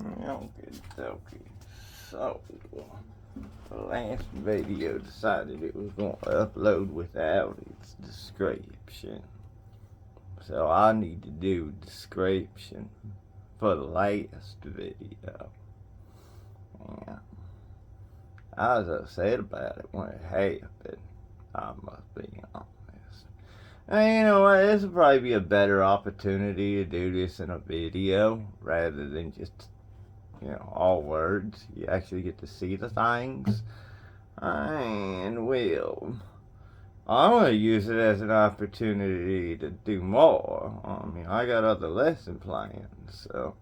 Okay, okay. So, the last video decided it was going to upload without its description. So I need to do a description for the last video. Yeah. I was upset about it when it happened. I must be honest. And you know what? This would probably be a better opportunity to do this in a video rather than just, all words. You actually get to see the things. And well, I'm going to use it as an opportunity to do more. I mean, I got other lesson plans, so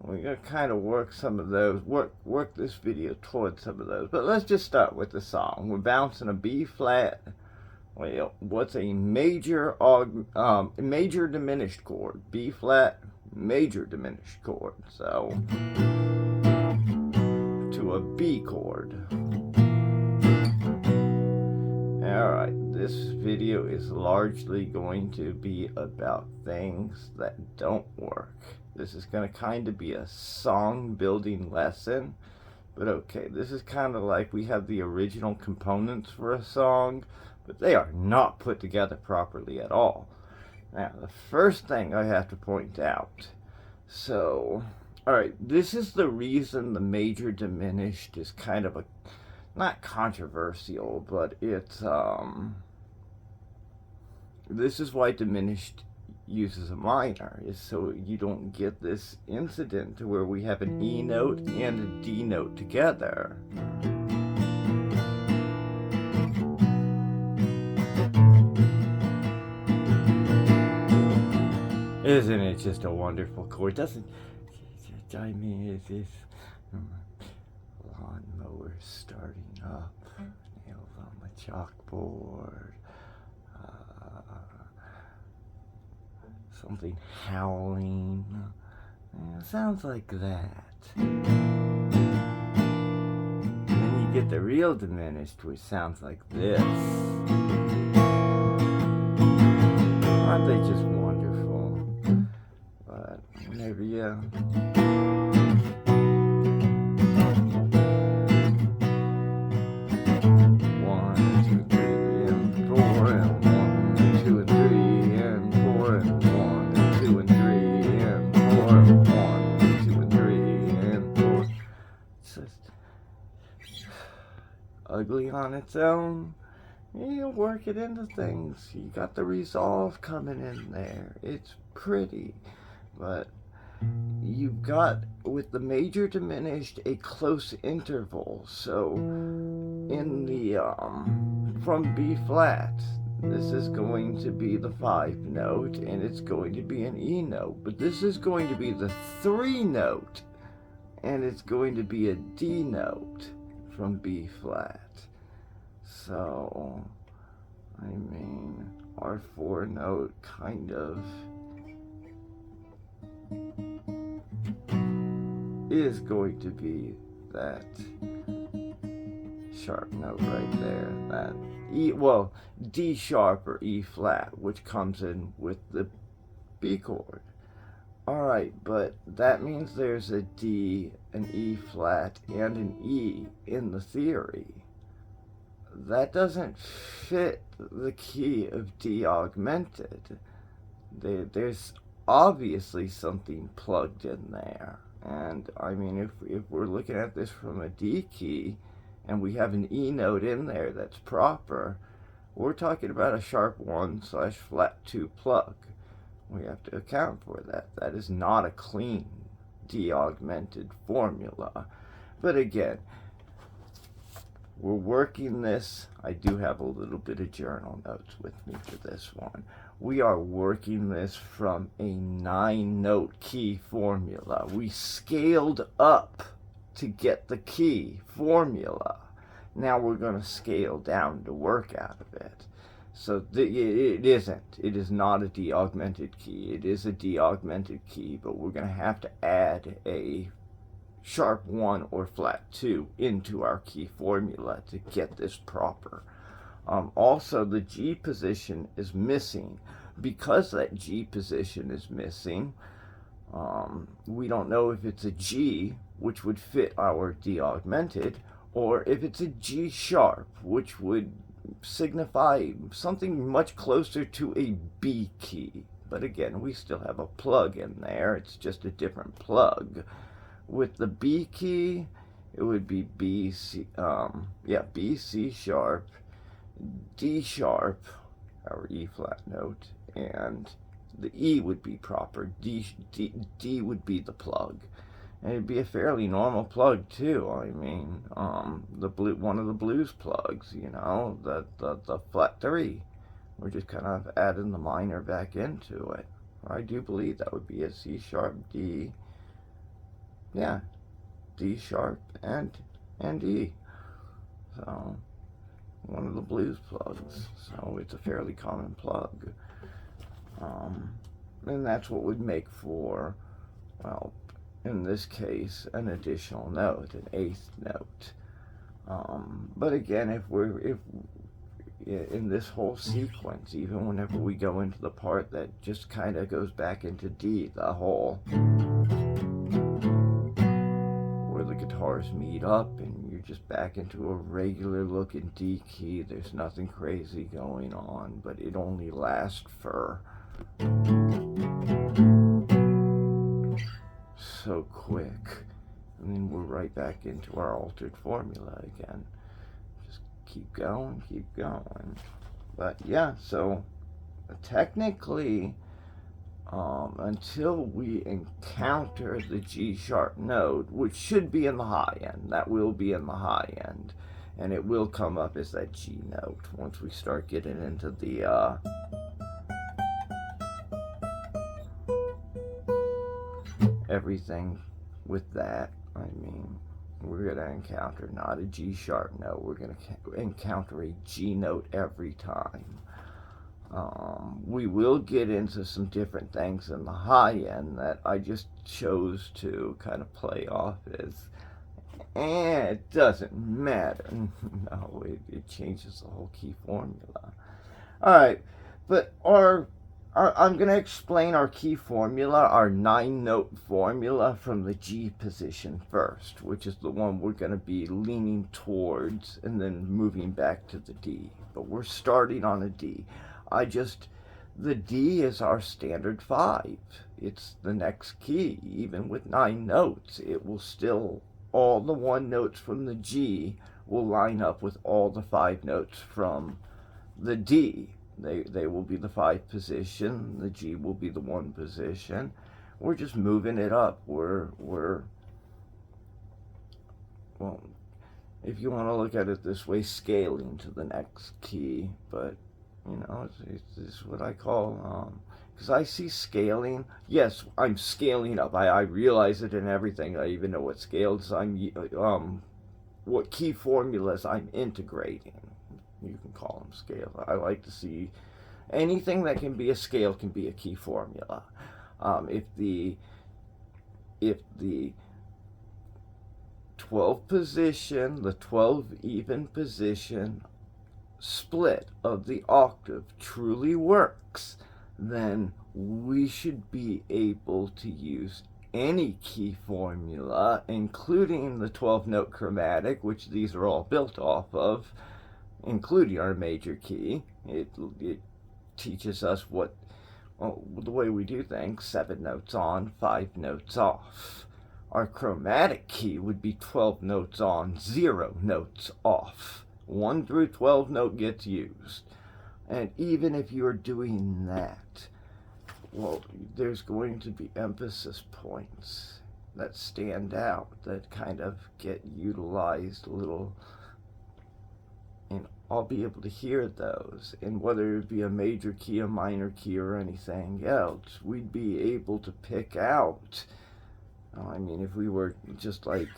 we're going to kind of work some of those, work this video towards some of those. But let's just start with the song. We're bouncing a B flat. Well, what's a major diminished chord? B flat, major diminished chord. So, to a B chord. Alright, this video is largely going to be about things that don't work. This is going to kind of be a song building lesson. But okay, this is kind of like we have the original components for a song, but they are not put together properly at all. Now, the first thing I have to point out. So, alright, this is the reason the major diminished is kind of a, not controversial, but it's, this is why diminished uses a minor, is so you don't get this incident to where we have an E note and a D note together. Isn't it just a wonderful chord? Doesn't, I mean, it's this lawnmower starting up, nails on my chalkboard, something howling. Yeah, sounds like that. And then you get the real diminished, which sounds like this. Aren't they just wonderful? But whenever you... ugly on its own, you work it into things. You got the resolve coming in there. It's pretty, but you've got, with the major diminished, a close interval. So in the from B flat, this is going to be the 5 note, and it's going to be an E note, but this is going to be the 3 note, and it's going to be a D note from B flat. So, I mean, our 4 note kind of is going to be that sharp note right there, that E, well, D sharp or E flat, which comes in with the B chord. Alright, but that means there's a D, an E flat, and an E in the theory. That doesn't fit the key of D augmented. There's obviously something plugged in there. And I mean, if we're looking at this from a D key, and we have an E note in there that's proper, we're talking about a sharp 1/flat 2 plug. We have to account for that. That is not a clean de-augmented formula. But again, we're working this. I do have a little bit of journal notes with me for this one. We are working this from a 9-note key formula. We scaled up to get the key formula. Now we're going to scale down to work out of it. So it isn't. It is not a de-augmented key. It is a de-augmented key, but we're going to have to add a sharp 1 or flat 2 into our key formula to get this proper. Also, the G position is missing. Because that G position is missing, We don't know if it's a G, which would fit our D augmented, or if it's a G sharp, which would signify something much closer to a B key. But again, we still have a plug in there. It's just a different plug. With the B key, it would be B, C, B, C sharp, D sharp, our E flat note, and the E would be proper. D would be the plug. And it'd be a fairly normal plug too. I mean, one of the blues plugs, the flat 3. We're just kind of adding the minor back into it. I do believe that would be a C sharp, D. Yeah, D sharp and E. So one of the blues plugs. So it's a fairly common plug. And that's what would make for, well, in this case, an additional note, an 8th note. But again, if in this whole sequence, even whenever we go into the part that just kind of goes back into D, the whole where the guitars meet up and you're just back into a regular looking D key, there's nothing crazy going on, but it only lasts for so quick, and then we're right back into our altered formula again. Just keep going. But yeah, so technically, until we encounter the G sharp note, which should be in the high end, that will be in the high end, and it will come up as that G note once we start getting into the everything with that. I mean, we're going to encounter not a G sharp note, we're going to encounter a G note every time. We will get into some different things in the high end that I just chose to kind of play off as, it doesn't matter. No, it changes the whole key formula. Alright, but I'm going to explain our key formula, our 9-note formula from the G position first, which is the one we're going to be leaning towards and then moving back to the D. But we're starting on a D. The D is our standard 5. It's the next key. Even with 9 notes, it will still, all the 1 notes from the G will line up with all the 5 notes from the D. They will be the 5 position. The G will be the 1 position. We're just moving it up. Well, if you want to look at it this way, scaling to the next key. But it's what I call, because I see scaling. Yes, I'm scaling up. I realize it and everything. I even know what scales what key formulas I'm integrating. You can call them scales. I like to see anything that can be a scale can be a key formula. If the 12 position, the 12 even position split of the octave truly works, then we should be able to use any key formula, including the 12-note chromatic, which these are all built off of, including our major key. It teaches us the way we do things: 7 notes on, 5 notes off. Our chromatic key would be 12 notes on, 0 notes off. 1 through 12 note gets used. And even if you're doing that, well, there's going to be emphasis points that stand out, that kind of get utilized a little, and I'll be able to hear those. And whether it be a major key, a minor key, or anything else, we'd be able to pick out. I mean, if we were just like,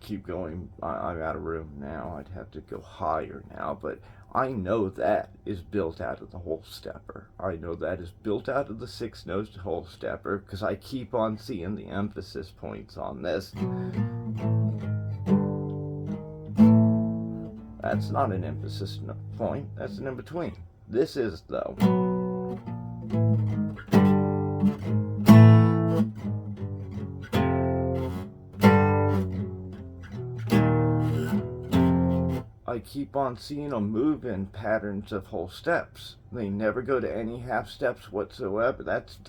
keep going. I'm out of room now. I'd have to go higher now, but I know that is built out of the whole stepper. I know that is built out of the 6-note whole stepper because I keep on seeing the emphasis points on this. That's not an emphasis point, that's an in-between. This is, though. I keep on seeing them move in patterns of whole steps. They never go to any half steps whatsoever. That's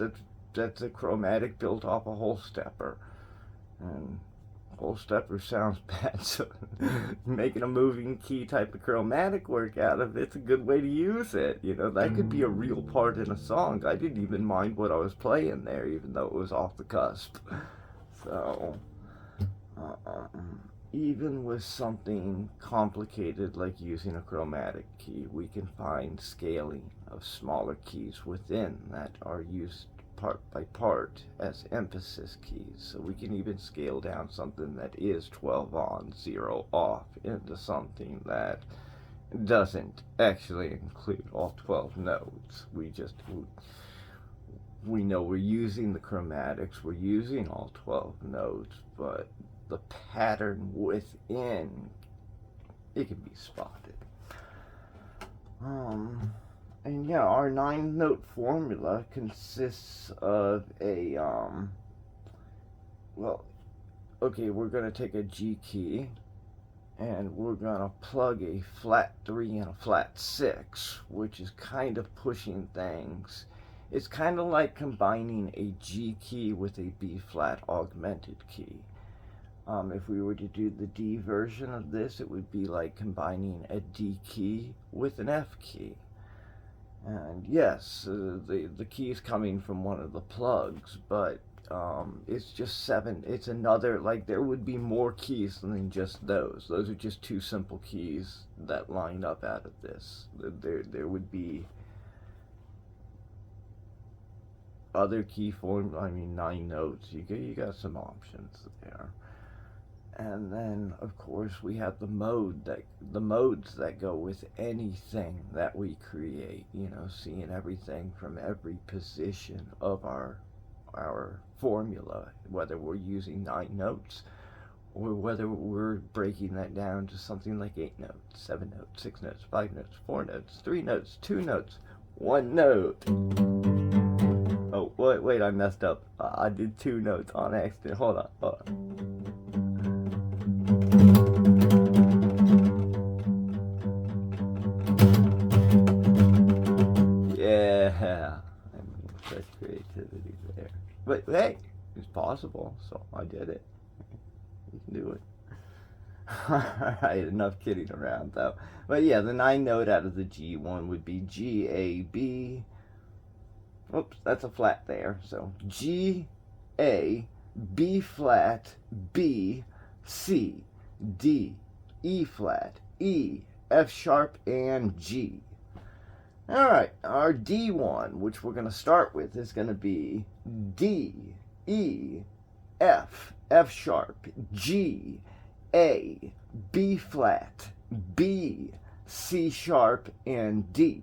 a chromatic built off a whole stepper. And whole stepper sounds bad, so making a moving key type of chromatic work out of it's a good way to use it. You know, that could be a real part in a song. I didn't even mind what I was playing there, even though it was off the cusp. So, even with something complicated like using a chromatic key, we can find scaling of smaller keys within that are used part by part as emphasis keys. So we can even scale down something that is 12 on, 0 off into something that doesn't actually include all 12 notes. We know we're using the chromatics, we're using all 12 notes, but the pattern within, it can be spotted. And yeah, our 9-note formula consists of a, well, okay, we're going to take a G key, and we're going to plug a flat 3 and a flat 6, which is kind of pushing things. It's kind of like combining a G key with a B flat augmented key. If we were to do the D version of this, it would be like combining a D key with an F key. And yes, the key is coming from one of the plugs, but it's just 7. It's another, like, there would be more keys than just those. Those are just 2 simple keys that line up out of this. There would be other key forms. I mean, 9 notes. You got some options there. And then, of course, we have the modes that go with anything that we create. You know, seeing everything from every position of our formula, whether we're using 9 notes or whether we're breaking that down to something like 8 notes, 7 notes, 6 notes, 5 notes, 4 notes, 3 notes, 2 notes, 1 note. Oh, wait, I messed up. I did 2 notes on accident. Hold on. Yeah, I mean, such creativity there. But hey, it's possible, so I did it. You can do it. Alright, enough kidding around though. But yeah, the 9 note out of the G one would be G, A, B. Oops, that's a flat there. So G, A, B flat, B, C, D, E flat, E, F sharp, and G. Alright, our D1, which we're going to start with, is going to be D, E, F, F sharp, G, A, B flat, B, C sharp, and D.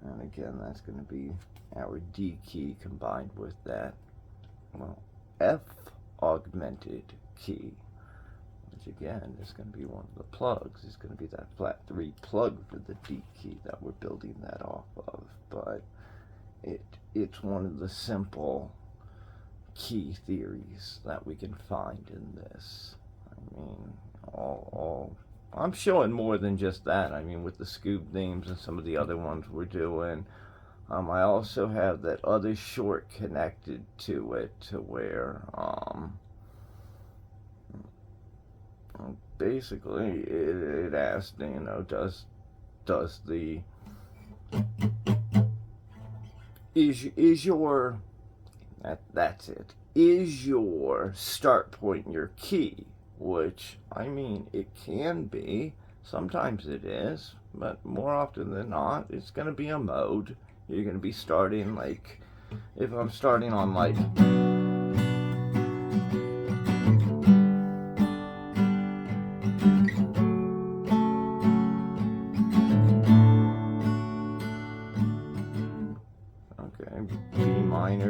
And again, that's going to be our D key combined with that, well, F augmented key, which again is going to be one of the plugs. It's going to be that flat 3 plug for the D key that we're building that off of. But it's one of the simple key theories that we can find in this. I mean, I'm showing more than just that. I mean, with the scoop names and some of the other ones we're doing, I also have that other short connected to it to where basically it asked, you know, does the is your that's it, is your start point your key? Which, I mean, it can be, sometimes it is, but more often than not it's going to be a mode. You're going to be starting, like, if I'm starting on, like,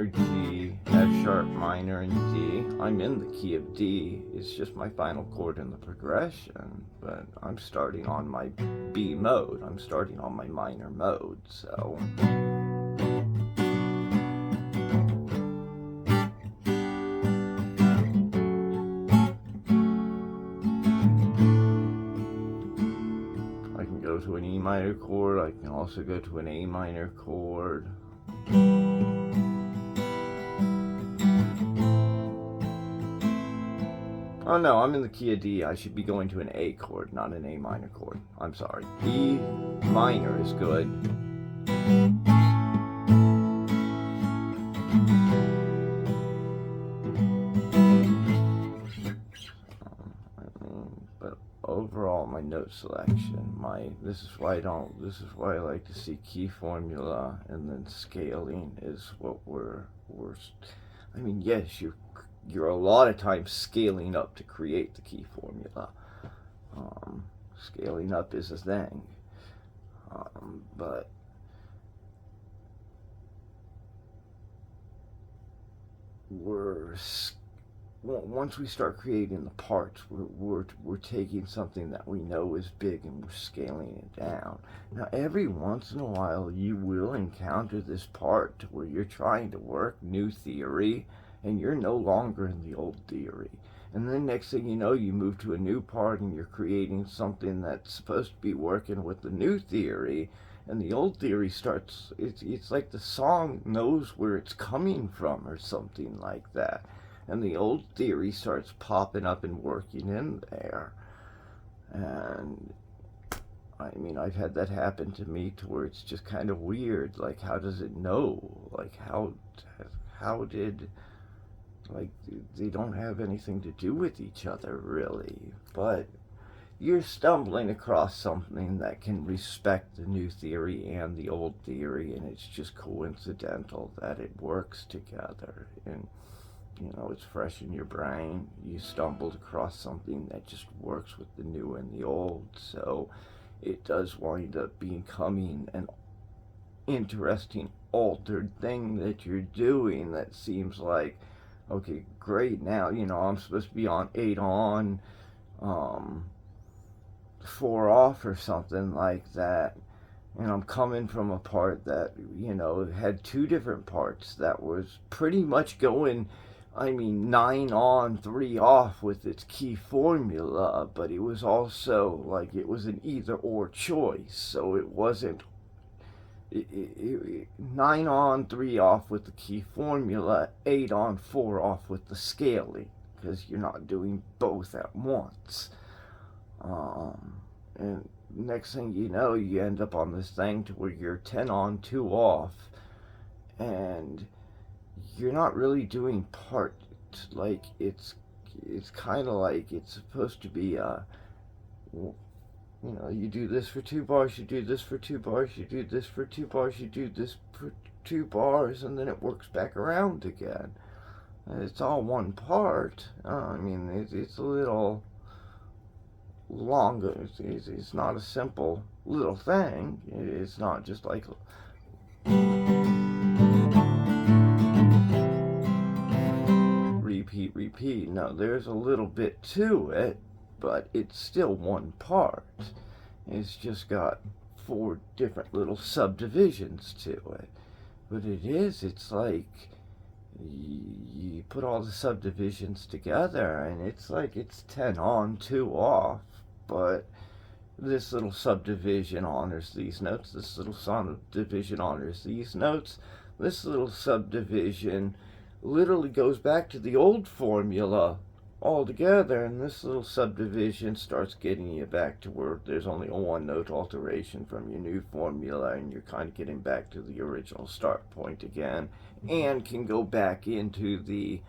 minor, G, F sharp minor, and D. I'm in the key of D. It's just my final chord in the progression, but I'm starting on my B mode. I'm starting on my minor mode, so... I can go to an E minor chord. I can also go to an A minor chord. Oh no, I'm in the key of D. I should be going to an A chord, not an A minor chord. I'm sorry. E minor is good. But overall, my note selection, this is why I like to see key formula, and then scaling is what we're I mean, yes, you're a lot of times scaling up to create the key formula. Scaling up is a thing, but once we start creating the parts, we're taking something that we know is big and we're scaling it down. Now, every once in a while, you will encounter this part where you're trying to work new theory, and you're no longer in the old theory. And then next thing you know, you move to a new part and you're creating something that's supposed to be working with the new theory, and the old theory starts, it's like the song knows where it's coming from or something like that. And the old theory starts popping up and working in there. And I mean, I've had that happen to me to where it's just kind of weird. Like, how does it know? Like, how did... Like, they don't have anything to do with each other, really. But you're stumbling across something that can respect the new theory and the old theory, and it's just coincidental that it works together. And, you know, it's fresh in your brain. You stumbled across something that just works with the new and the old. So it does wind up becoming an interesting, altered thing that you're doing that seems like, okay, great, now, you know, I'm supposed to be on 8 on, 4 off or something like that. And I'm coming from a part that, you know, had 2 different parts that was pretty much going, I mean, 9 on, 3 off with its key formula, but it was also like it was an either or choice. So it wasn't 9 on, 3 off with the key formula, 8 on, 4 off with the scaling, because you're not doing both at once. And next thing you know, you end up on this thing to where you're 10 on, 2 off, and you're not really doing part. Like, it's kind of like it's supposed to be you know, you do this for 2 bars, you do this for 2 bars, you do this for 2 bars, you do this for 2 bars, and then it works back around again. It's all one part. I mean, it's a little longer. It's not a simple little thing. It's not just like repeat, repeat. No, there's a little bit to it, but it's still one part. It's just got 4 different little subdivisions to it. But it's like you put all the subdivisions together, and it's like it's 10 on, 2 off. But this little subdivision honors these notes, this little subdivision honors these notes, this little subdivision literally goes back to the old formula altogether, and this little subdivision starts getting you back to where there's only a 1 note alteration from your new formula, and you're kind of getting back to the original start point again, and can go back into the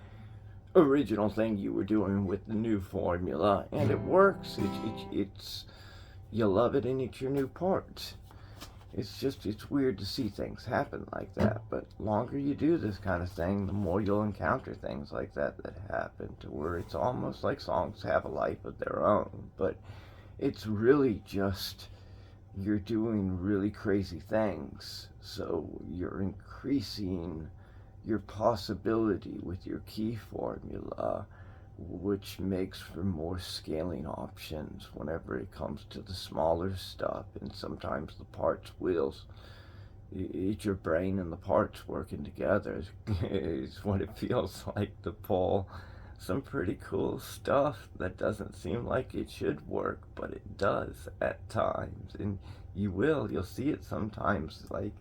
original thing you were doing with the new formula, and it works. It's you love it, and it's your new part. It's weird to see things happen like that, but longer you do this kind of thing, the more you'll encounter things like that happen, to where it's almost like songs have a life of their own. But it's really just you're doing really crazy things, so you're increasing your possibility with your key formula, which makes for more scaling options whenever it comes to the smaller stuff. And sometimes the parts wheels, it's your brain and the parts working together is what it feels like to pull some pretty cool stuff that doesn't seem like it should work, but it does at times. And you'll see it sometimes, like,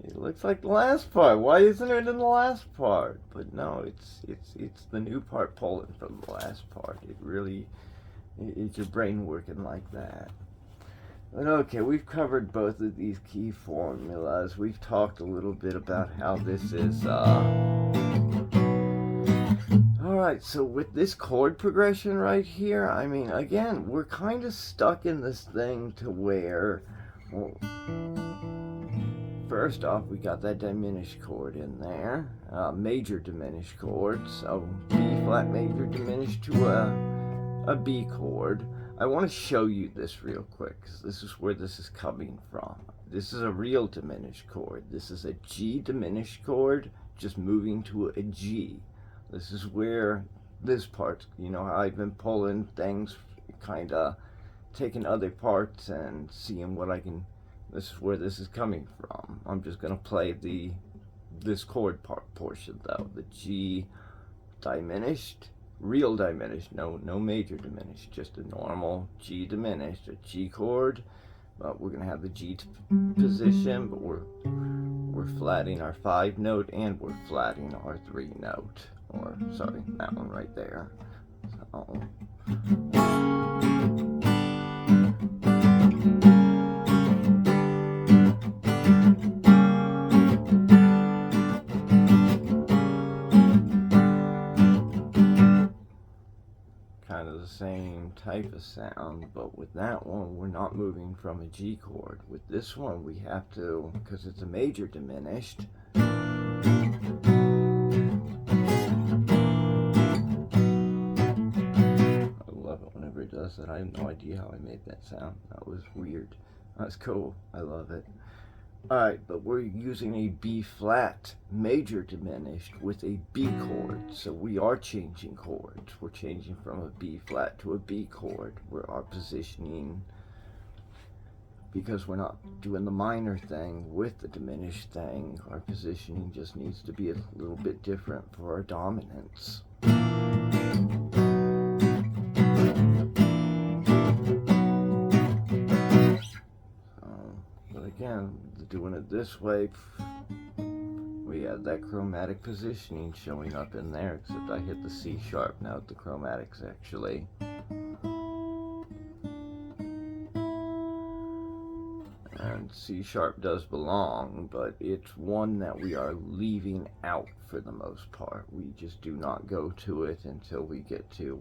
it looks like the last part. Why isn't it in the last part? But no, it's the new part pulling from the last part. It really, it's your brain working like that. But okay, we've covered both of these key formulas. We've talked a little bit about how this is, Alright, so with this chord progression right here, I mean, again, we're kind of stuck in this thing to where, well, first off, we got that diminished chord in there, major diminished chord, so B flat major diminished to a B chord. I want to show you this real quick, because this is where this is coming from. This is a real diminished chord. This is a G diminished chord, just moving to a G. This is where this part, you know, I've been pulling things, kind of taking other parts and seeing what I can, this is where this is coming from. I'm just going to play this chord portion though, the G diminished, real diminished, no major diminished, just a normal G diminished, a G chord, but we're going to have the G position, but we're flatting our 5 note and we're flatting our 3 note, or sorry, that one right there. So, kind of the same type of sound, but with that one we're not moving from a G chord. With this one we have to, because it's a major diminished, it does that. I have no idea how I made that sound. That was weird. That's cool. I love it. Alright, but we're using a B flat major diminished with a B chord. So we are changing chords. We're changing from a B flat to a B chord. We're our positioning, because we're not doing the minor thing with the diminished thing, our positioning just needs to be a little bit different for our dominance. Again, doing it this way, we have that chromatic positioning showing up in there, except I hit the C sharp note, the chromatics actually. And C sharp does belong, but it's one that we are leaving out for the most part. We just do not go to it until we get to,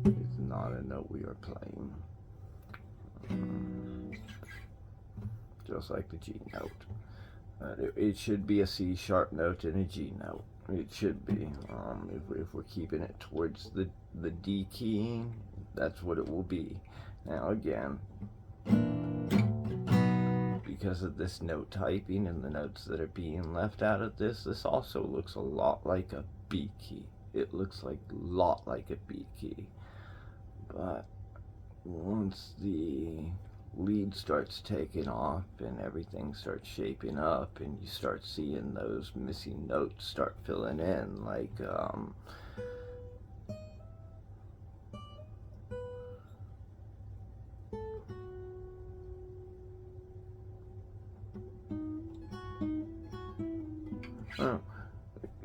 it's not a note we are playing. Just like the G note. It should be a C sharp note and a G note. It should be. If we're keeping it towards the D key, that's what it will be. Now again, because of this note typing and the notes that are being left out of this, this also looks a lot like a B key. It looks like a lot like a B key. But once the lead starts taking off and everything starts shaping up and you start seeing those missing notes start filling in, like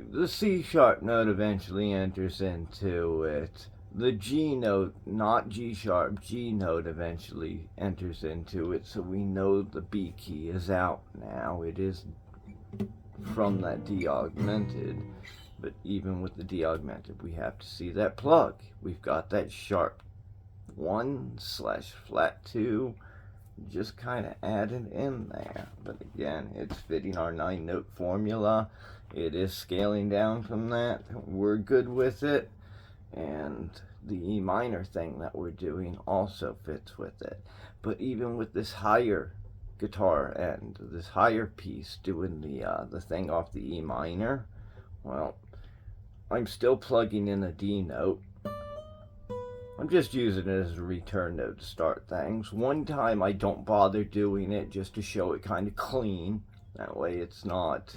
the C sharp note eventually enters into it. The G note, not G sharp, G note eventually enters into it, so we know the B key is out now. It is from that D augmented, but even with the D augmented, we have to see that plug. We've got that sharp 1/flat 2, just kind of added in there. But again, it's fitting our 9-note formula. It is scaling down from that. We're good with it. And the E minor thing that we're doing also fits with it. But even with this higher guitar end, this higher piece doing the thing off the E minor, well, I'm still plugging in a D note. I'm just using it as a return note to start things. One time I don't bother doing it just to show it kind of clean. That way it's not,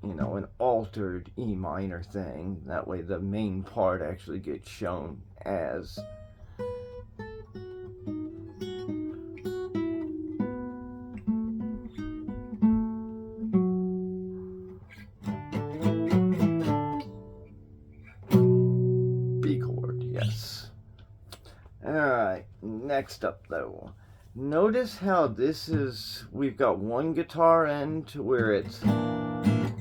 you know, an altered E minor thing. That way the main part actually gets shown as B chord, yes. Alright, next up though. Notice how this is, we've got one guitar end to where it's, and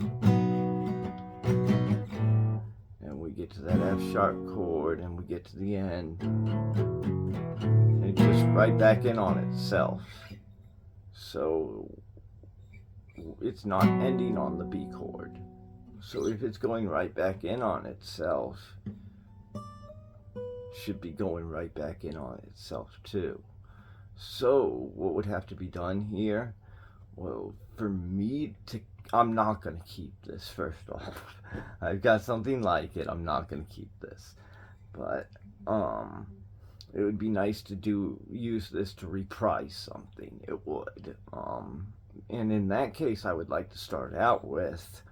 we get to that F sharp chord and we get to the end, and it just right back in on itself. So it's not ending on the B chord. So if it's going right back in on itself, should be going right back in on itself too. So what would have to be done here? Well, for me to, I'm not going to keep this, first off. I've got something like it. I'm not going to keep this. But it would be nice to use this to reprise something. It would. And in that case, I would like to start out with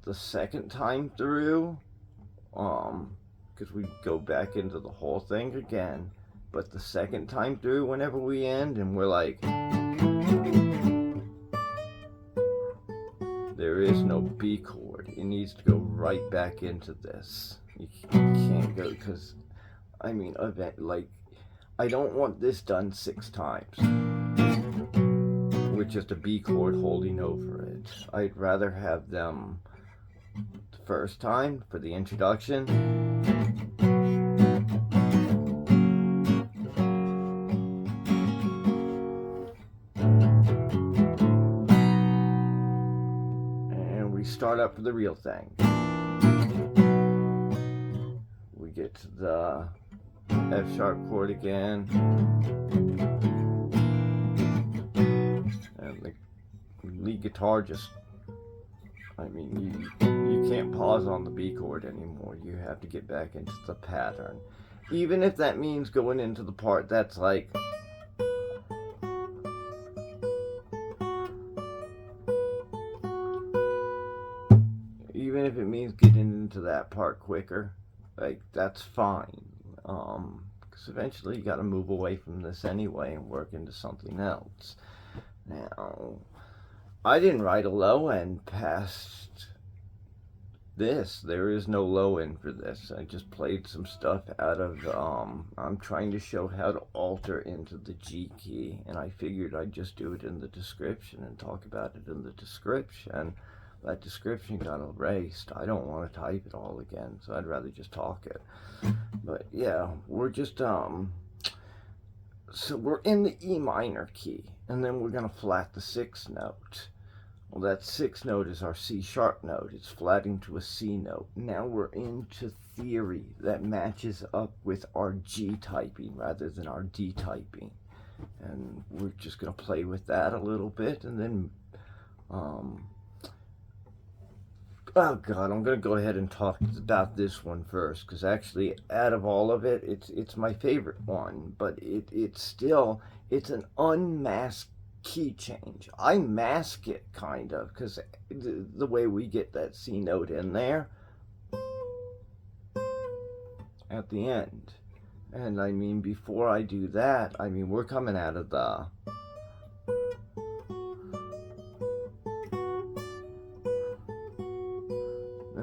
the second time through, because we go back into the whole thing again, but the second time through, whenever we end and we're like, there is no B chord, it needs to go right back into this. You can't go, because I mean, like, I don't want this done 6 times with just a B chord holding over it. I'd rather have them the first time for the introduction, and we start up for the real thing. We get to the F sharp chord again, and the lead guitar just, I mean, you can't pause on the B chord anymore. You have to get back into the pattern. Even if that means going into the part that's like, even if it means getting into that part quicker, like, that's fine. Because eventually you got to move away from this anyway and work into something else. Now, I didn't write a low end past this. There is no low end for this. I just played some stuff out of, I'm trying to show how to alter into the G key, and I figured I'd just do it in the description and talk about it in the description. That description got erased. I don't want to type it all again, so I'd rather just talk it. But yeah, we're just, so we're in the E minor key, and then we're going to flat the 6th note. Well, that 6th note is our C sharp note. It's flatting to a C note. Now we're into theory that matches up with our G typing rather than our D typing. And we're just going to play with that a little bit, and then, oh God, I'm going to go ahead and talk about this one first, because actually, out of all of it, it's my favorite one, but it's still, it's an unmasked key change. I mask it, kind of, because the way we get that C note in there at the end. And I mean, before I do that, I mean, we're coming out of the,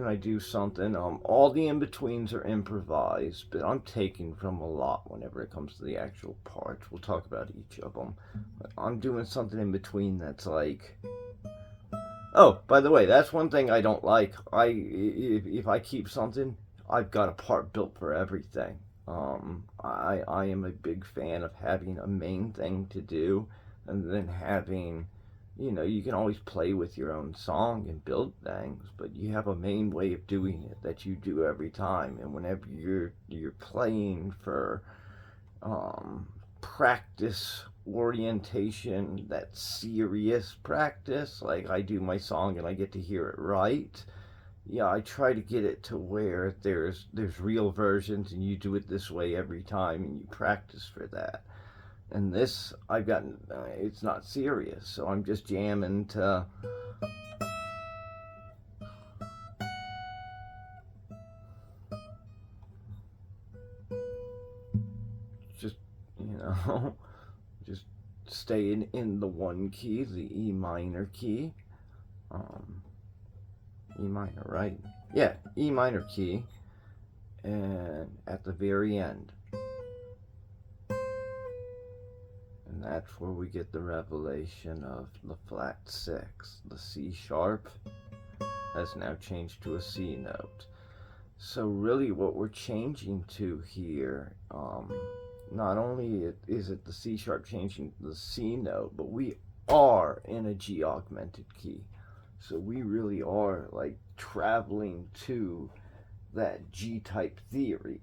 I do something, all the in-betweens are improvised, but I'm taking from a lot whenever it comes to the actual parts. We'll talk about each of them. But I'm doing something in between that's like, oh, by the way, that's one thing I don't like. If I keep something, I've got a part built for everything. I am a big fan of having a main thing to do, and then having, you can always play with your own song and build things, but you have a main way of doing it that you do every time. And whenever you're playing for practice orientation, that serious practice, like I do my song and I get to hear it right. Yeah, I try to get it to where there's real versions and you do it this way every time and you practice for that. And this I've gotten, it's not serious, so I'm just jamming to just, you know, just staying in the one key, the E minor key. Um, E minor, right? Yeah, E minor key. And at the very end. And that's where we get the revelation of the flat 6. The C sharp has now changed to a C note. So really what we're changing to here, not only is it the C sharp changing to the C note, but we are in a G augmented key. So we really are like traveling to that G type theory.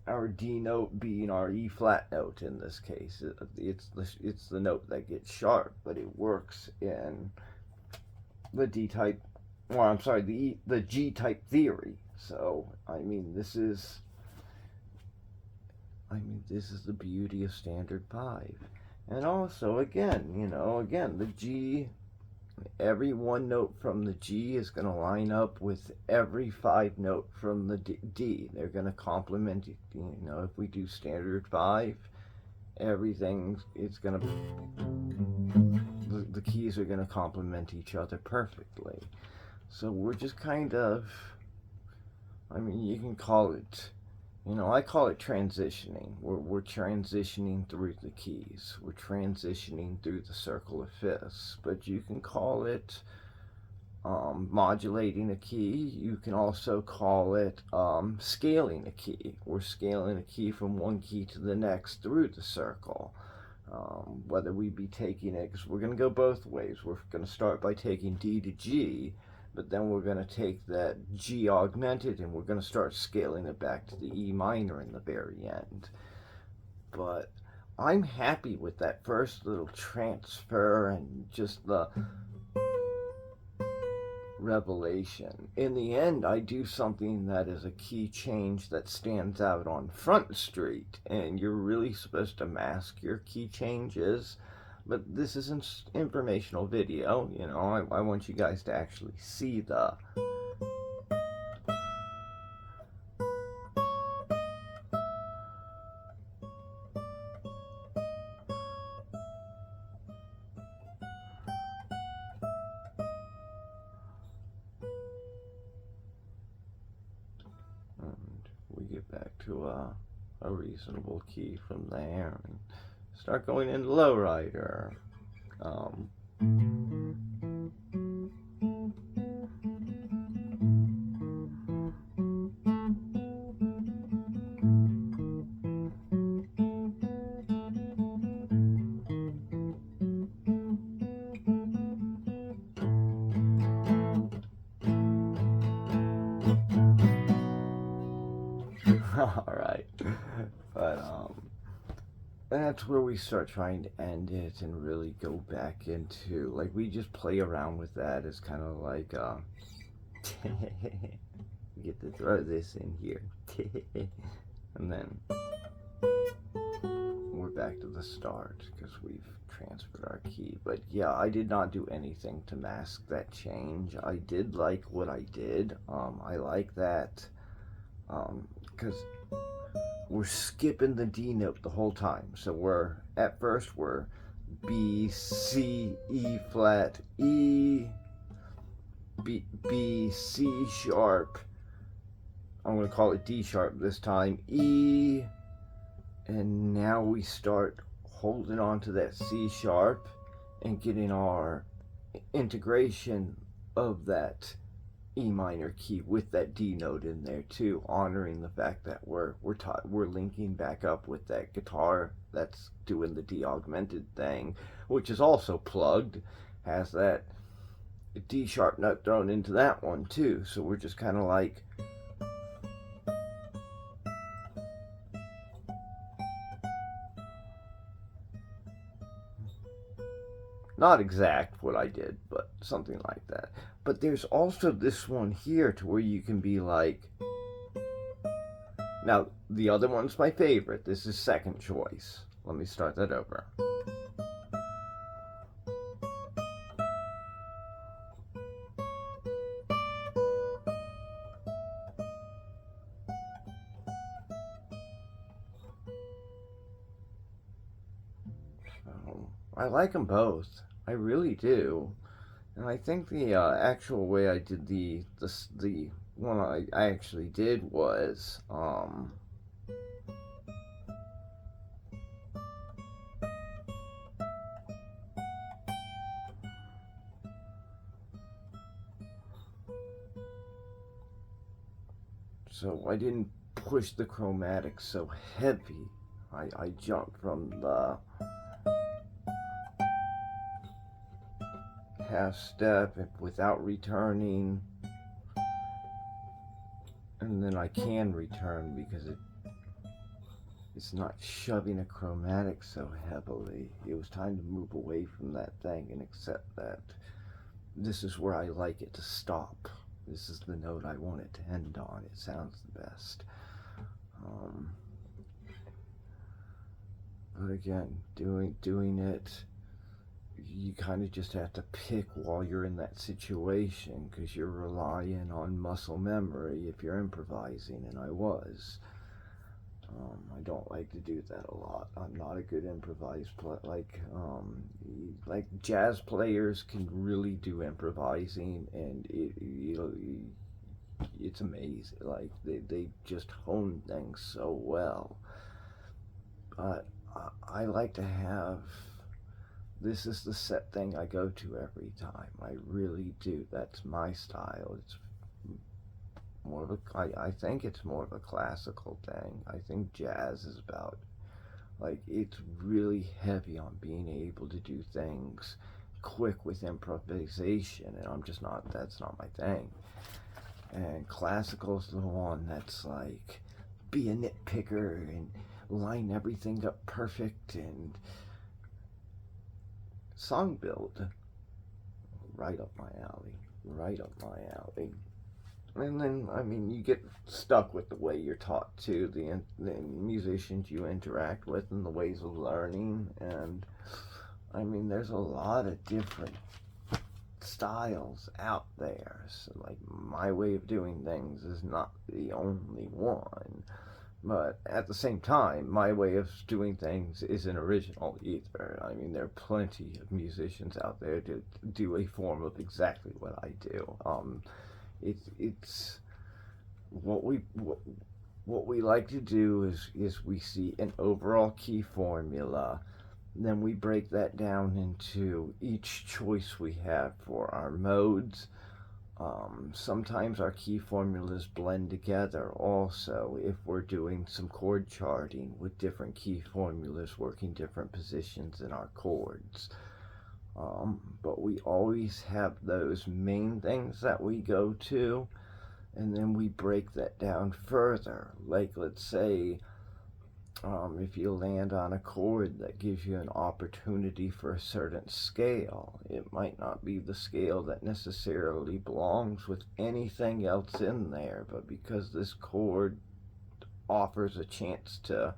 Our D note being our E flat note in this case. It's the note that gets sharp, but it works in the D type, or I'm sorry, the G type theory. So this is the beauty of standard 5. And also again the G, every one note from the G is going to line up with every 5 note from the D. They're going to complement, if we do standard 5, everything is going to, the keys are going to complement each other perfectly. So we're just kind of, you can call it, I call it transitioning. We're transitioning through the keys. We're transitioning through the circle of fifths. But you can call it modulating a key. You can also call it scaling a key. We're scaling a key from one key to the next through the circle. Whether we be taking it, because we're going to go both ways. We're going to start by taking D to G, but then we're going to take that G augmented and we're going to start scaling it back to the E minor in the very end. But I'm happy with that first little transfer and just the revelation. In the end, I do something that is a key change that stands out on Front Street, and you're really supposed to mask your key changes. But this is an informational video, I want you guys to actually see the and we get back to a reasonable key from there and start going into lowrider. All right, but that's where we start trying to end it and really go back into, like, we just play around with that as kind of like get to throw this in here and then we're back to the start because we've transferred our key. But yeah, I did not do anything to mask that change. I did like what I did. I like that because we're skipping the D note the whole time. So at first we're B, C, E flat, E, B, C sharp. I'm going to call it D sharp this time, E, and now we start holding on to that C sharp and getting our integration of that E minor key with that D note in there too, honoring the fact that we're linking back up with that guitar that's doing the D augmented thing, which is also plugged, has that D sharp note thrown into that one too. So we're just kind of like not exact what I did, but something like that. But there's also this one here to where you can be like, now the other one's my favorite. This is second choice. Let me start that over. So I like them both. I really do. And I think the actual way I did the one I actually did was so I didn't push the chromatic so heavy. I jumped from the half step without returning, and then I can return because it's not shoving a chromatic so heavily. It was time to move away from that thing and accept that this is where I like it to stop. This is the note I want it to end on. It sounds the best. But again, doing it, you kind of just have to pick while you're in that situation because you're relying on muscle memory if you're improvising, and I was. I don't like to do that a lot. I'm not a good improviser. Like jazz players can really do improvising, and it's amazing. Like they just hone things so well. But I like to have, this is the set thing I go to every time. I really do. That's my style. It's more of a, I think it's more of a classical thing. I think jazz is about, like, it's really heavy on being able to do things quick with improvisation, and I'm just not, that's not my thing. And classical's the one that's like, be a nitpicker and line everything up perfect, and song build, right up my alley, right up my alley. And then, I mean, you get stuck with the way you're taught too, the musicians you interact with, and the ways of learning. And I mean, there's a lot of different styles out there. So, like, my way of doing things is not the only one. But at the same time, my way of doing things isn't original either. I mean, there are plenty of musicians out there to do a form of exactly what I do. It's what we like to do is we see an overall key formula, then we break that down into each choice we have for our modes. Sometimes our key formulas blend together also if we're doing some chord charting with different key formulas working different positions in our chords. But we always have those main things that we go to, and then we break that down further. Like, let's say, if you land on a chord that gives you an opportunity for a certain scale, it might not be the scale that necessarily belongs with anything else in there, but because this chord offers a chance to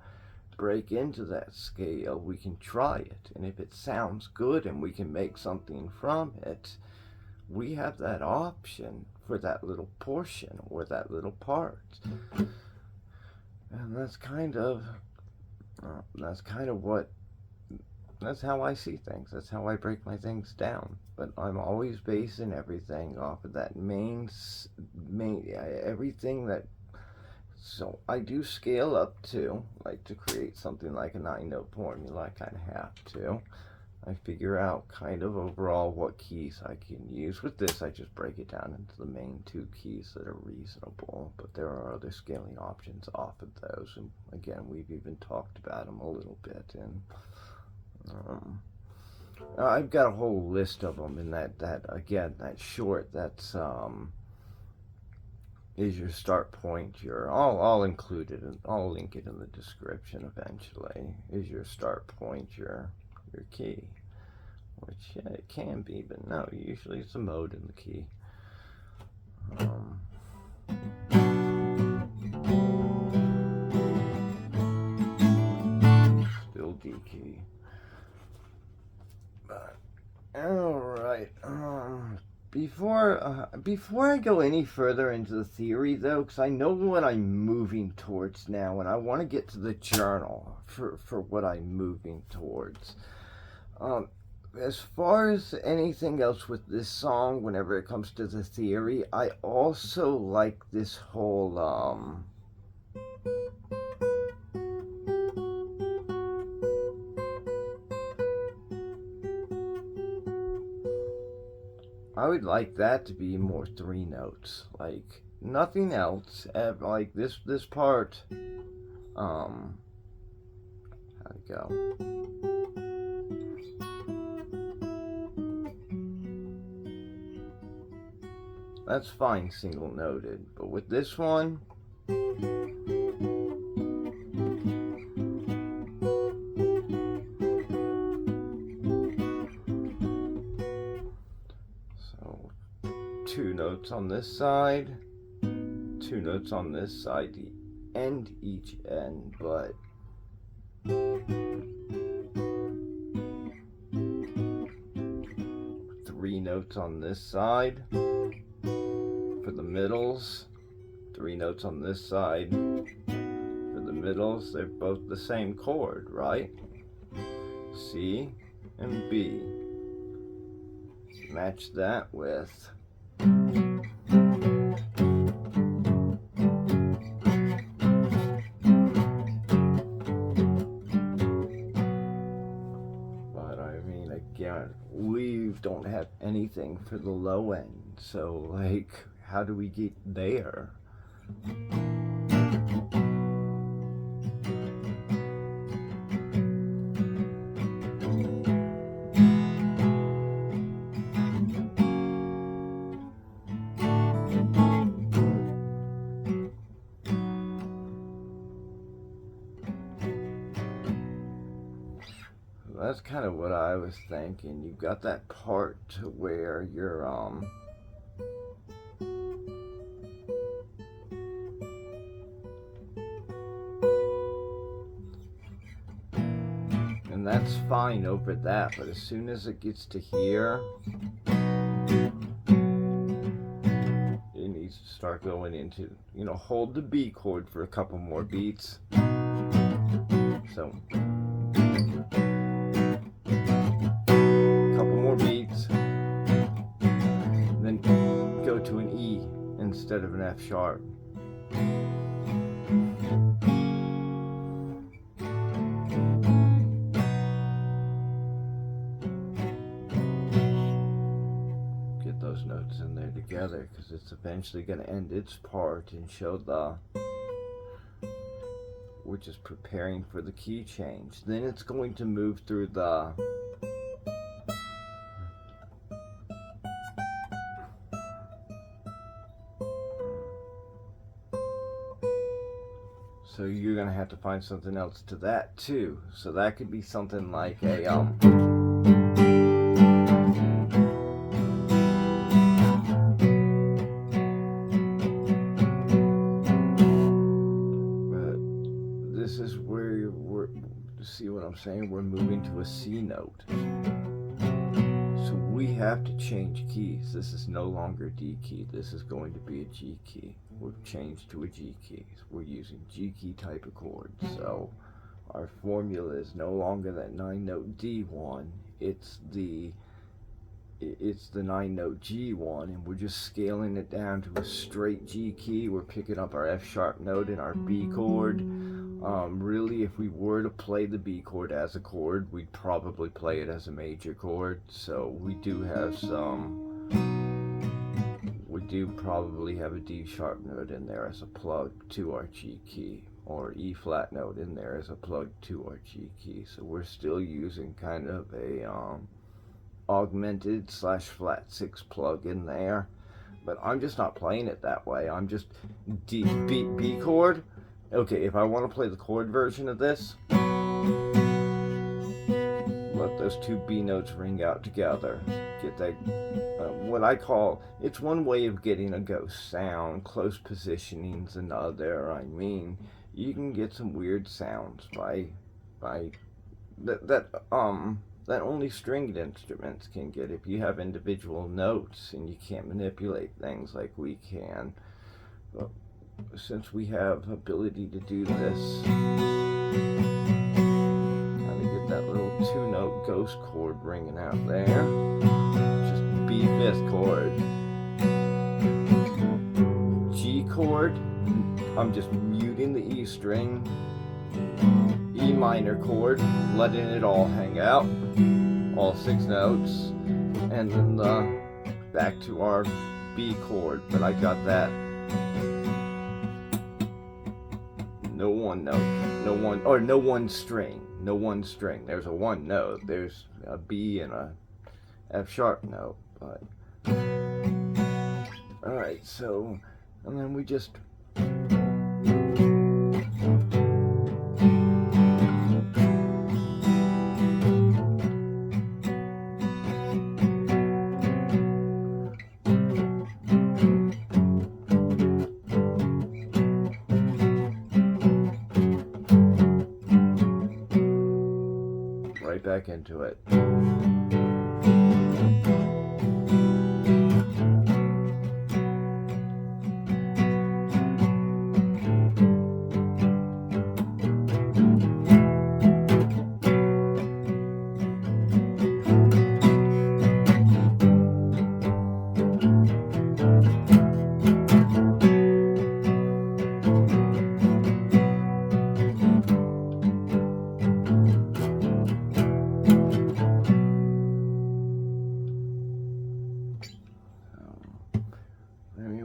break into that scale, we can try it. And if it sounds good and we can make something from it, we have that option for that little portion or that little part. And that's kind of what, that's how I see things. That's how I break my things down. But I'm always basing everything off of that main everything that. So I do scale up too, like to create something like a 9-note formula. I kind of have to. I figure out kind of overall what keys I can use. With this, I just break it down into the main 2 keys that are reasonable, but there are other scaling options off of those, and again, we've even talked about them a little bit, and I've got a whole list of them, and that short, that's is your start point. I'll include it, and I'll link it in the description eventually. Is your start point your key? Which, yeah, it can be, but no, usually it's a mode in the key. Still D key. But all right. Before I go any further into the theory, though, because I know what I'm moving towards now, and I want to get to the journal for what I'm moving towards. As far as anything else with this song, whenever it comes to the theory, I also like this whole I would like that to be more 3 notes, like nothing else. Like this part, how'd it go? That's fine, single noted, but with this one, so 2 notes on this side, 2 notes on this side, the end each end, but three notes on this side for the middles, 3 notes on this side for the middles. They're both the same chord, right? C and B. Match that with we don't have anything for the low end, so like, how do we get there? That's kind of what I was thinking. You've got that part to where you're and that's fine over that, but as soon as it gets to here, it needs to start going into, hold the B chord for a couple more beats. So to an E instead of an F sharp. Get those notes in there together, because it's eventually going to end its part and show which is preparing for the key change. Then it's going to move through the so you're gonna have to find something else to that too. So that could be something like a but this is where we're, see what I'm saying? We're moving to a C note. So we have to change keys. This is no longer D key. This is going to be a G key. We've changed to a G key. We're using G key type of chords. So our formula is no longer that 9-note D1. It's the 9-note G1, and we're just scaling it down to a straight G key. We're picking up our F sharp note and our B chord. Really, if we were to play the B chord as a chord, we'd probably play it as a major chord. So we do have we do probably have a D sharp note in there as a plug to our G key, or E flat note in there as a plug to our G key. So we're still using kind of a augmented / flat 6 plug in there. But I'm just not playing it that way. I'm just B chord. Okay, if I want to play the chord version of this, let those two B notes ring out together. Get that, what I call, it's one way of getting a ghost sound. Close positioning's another. I mean, you can get some weird sounds by that only stringed instruments can get if you have individual notes and you can't manipulate things like we can. But since we have ability to do this, how to get that little 2-note ghost chord ringing out there. Just B fifth chord. G chord, I'm just muting the E string. E minor chord, letting it all hang out, all 6 notes, and then back to our B chord, but I got that. No one note, no one string. There's a 1 note, there's a B and a F sharp note, but alright, so, and then we just right back into it.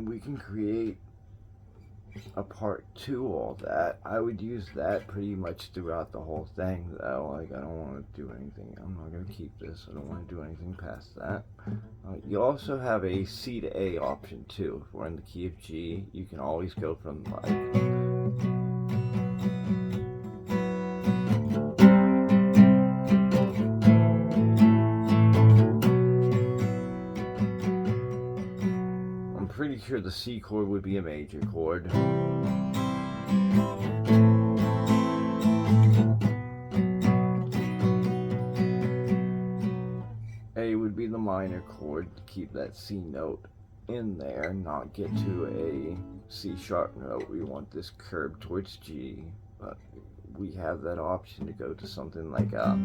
We can create a part 2 all that. I would use that pretty much throughout the whole thing though. Like, I don't want to do anything. I'm not going to keep this. I don't want to do anything past that. You also have a C to A option too. If we're in the key of G, you can always go from like pretty sure the C chord would be a major chord. A would be the minor chord to keep that C note in there, not get to a C sharp note. We want this curve towards G, but we have that option to go to something like a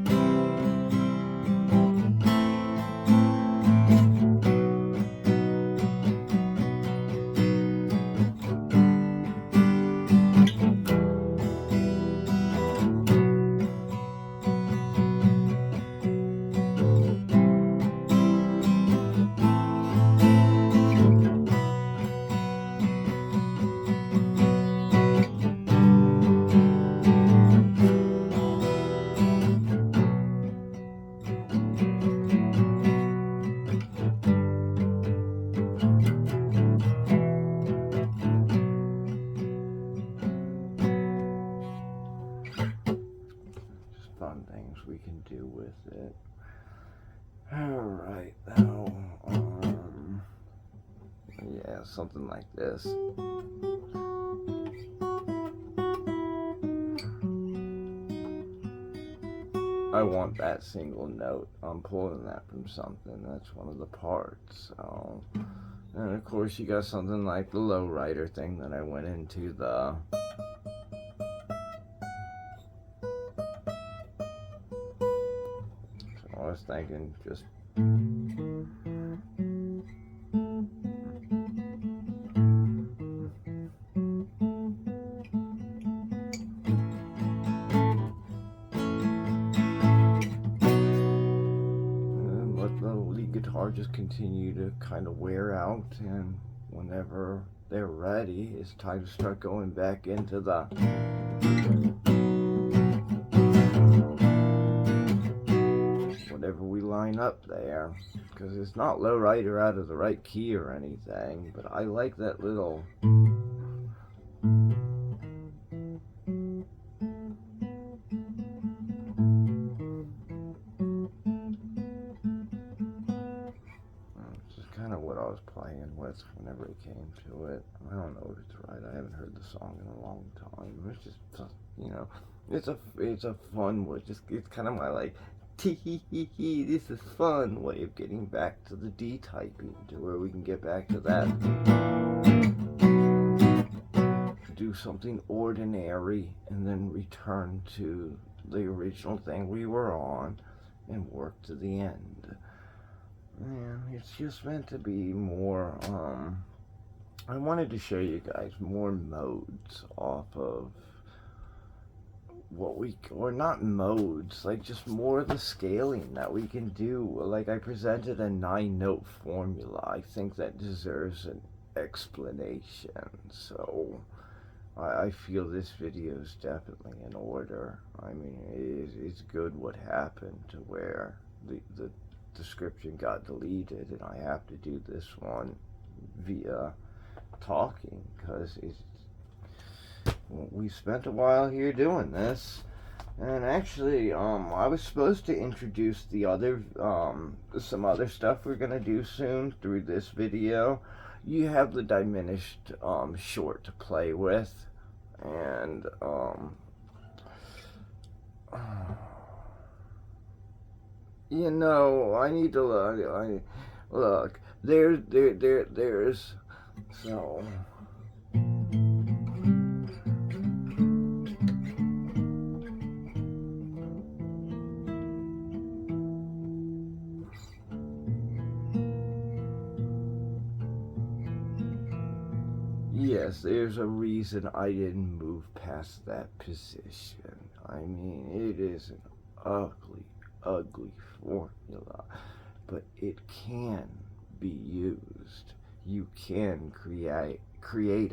things we can do with it. Alright, now, yeah, something like this. I want that single note. I'm pulling that from something. That's one of the parts. So, and of course you got something like the lowrider thing that I went into the I was thinking just guitar just continue to kind of wear out, and whenever they're ready, it's time to start going back into the whatever we line up there, because it's not low right or out of the right key or anything, but I like that little kind of what I was playing with whenever it came to it. I don't know if it's right. I haven't heard the song in a long time. It's just, you know, it's a fun way. It's kind of my like, tee hee hee hee. This is fun way of getting back to the D typing, to where we can get back to that. Do something ordinary and then return to the original thing we were on and work to the end. Man, it's just meant to be more, I wanted to show you guys more modes off of what we, or not modes, like just more of the scaling that we can do. Like I presented a 9-note formula. I think that deserves an explanation. So I feel this video is definitely in order. I mean, it's good what happened to where the description got deleted, and I have to do this one via talking, because we spent a while here doing this. And actually, I was supposed to introduce the other, some other stuff we're gonna do soon through this video. You have the diminished, short to play with, and, you know, I need to look. There's so. Yes, there's a reason I didn't move past that position. I mean, it is an ugly formula, but it can be used. You can create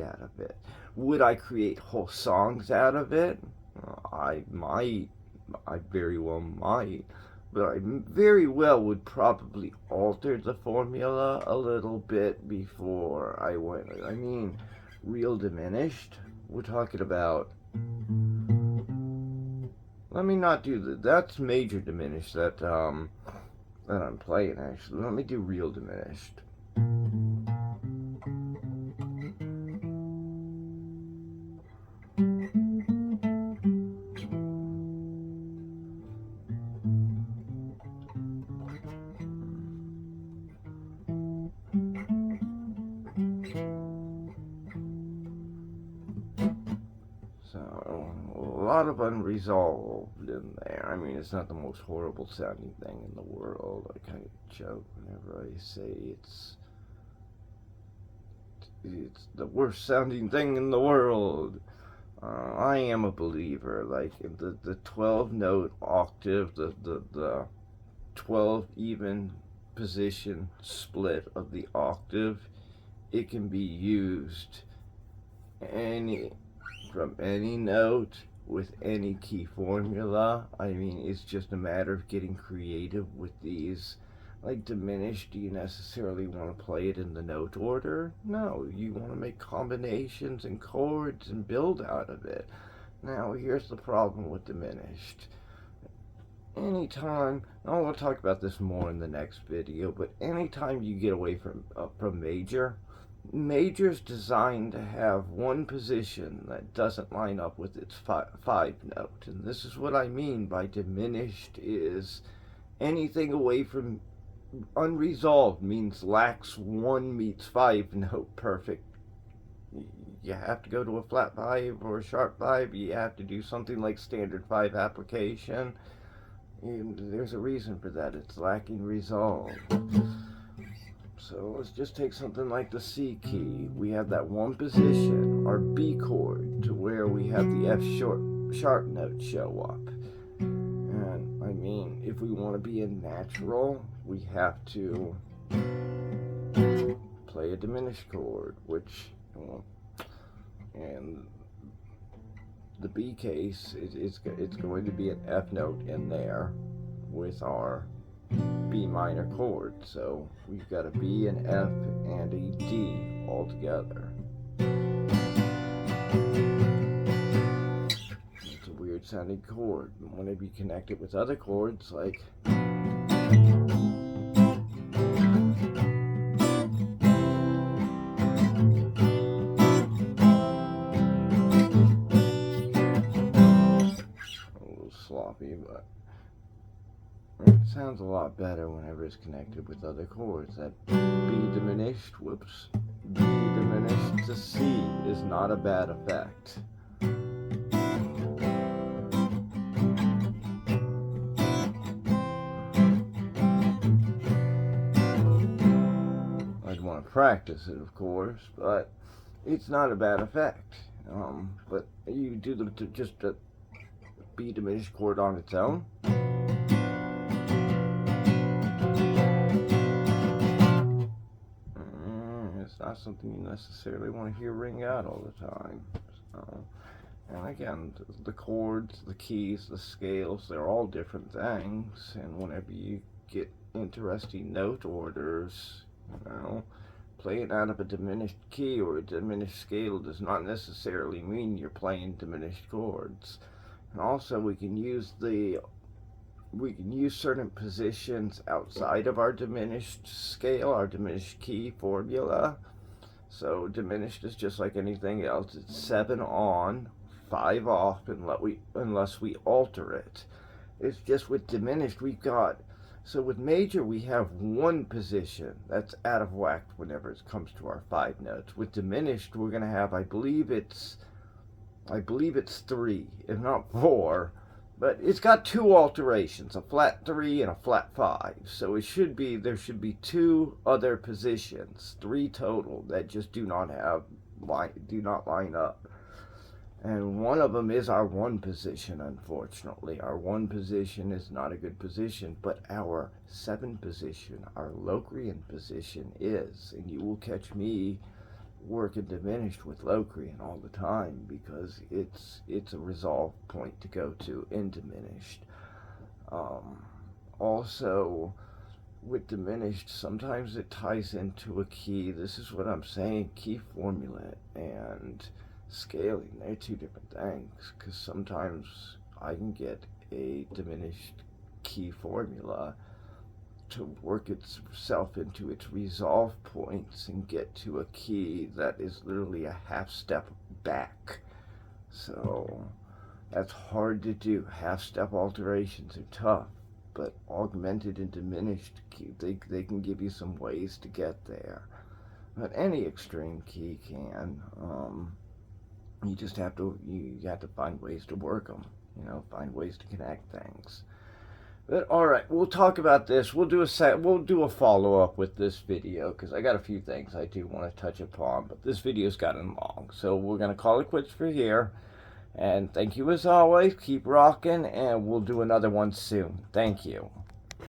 out of it. Would I create whole songs out of it? I might. I very well might. But I very well would probably alter the formula a little bit before I went. I mean, real diminished. We're talking about. Let me not do that. That's major diminished that I'm playing actually. Let me do real diminished. A lot of unresolved in there. I mean, it's not the most horrible sounding thing in the world. I kind of joke whenever I say it's the worst sounding thing in the world. I am a believer. Like the 12-note octave, the 12 even position split of the octave, it can be used from any note with any key formula. I mean, it's just a matter of getting creative with these. Like diminished, do you necessarily want to play it in the note order? No, you want to make combinations and chords and build out of it. Now, here's the problem with diminished. Anytime, we'll talk about this more in the next video, but anytime you get away from major's designed to have one position that doesn't line up with its 5-note, and this is what I mean by diminished is anything away from unresolved means lacks 1 meets 5-note perfect. You have to go to a flat 5 or a sharp 5. You have to do something like standard 5 application. And there's a reason for that. It's lacking resolve. So let's just take something like the C key. We have that one position, our B chord, to where we have the F sharp note show up. And I mean, if we want to be in natural, we have to play a diminished chord, which, and the B case, it's going to be an F note in there with our B minor chord. So we've got a B, an F, and a D all together. It's a weird sounding chord. Whenever you connect it with other chords, like sloppy, but it sounds a lot better whenever it's connected with other chords. That B diminished, whoops, B diminished to C is not a bad effect. I'd want to practice it, of course, but it's not a bad effect. But you do just a B diminished chord on its own. It's not something you necessarily want to hear ring out all the time. So, and again, the chords, the keys, the scales, they're all different things. And whenever you get interesting note orders, playing out of a diminished key or a diminished scale does not necessarily mean you're playing diminished chords. And also we can use certain positions outside of our diminished scale, our diminished key formula. So diminished is just like anything else. It's 7 on, 5 off, unless we alter it. It's just with diminished we've got, so with major we have one position that's out of whack whenever it comes to our 5 notes. With diminished we're going to have, I believe it's 3, if not 4, but it's got 2 alterations, a flat 3 and a flat 5. So there should be 2 other positions, 3 total, that just do not line up. And one of them is our 1 position, unfortunately. Our 1 position is not a good position, but our 7 position, our Locrian position is. And you will catch me working diminished with Locrian all the time because it's a resolve point to go to in diminished. Also, with diminished, sometimes it ties into a key. This is what I'm saying, key formula and scaling, they're 2 different things, because sometimes I can get a diminished key formula to work itself into its resolve points and get to a key that is literally a half step back. So that's hard to do. Half step alterations are tough, but augmented and diminished key, they can give you some ways to get there. But any extreme key can. You just have to find ways to work them. Find ways to connect things. But all right, we'll talk about this. We'll do a follow-up with this video because I got a few things I do want to touch upon, but this video's gotten long. So we're going to call it quits for here. And thank you as always. Keep rocking, and we'll do another one soon. Thank you.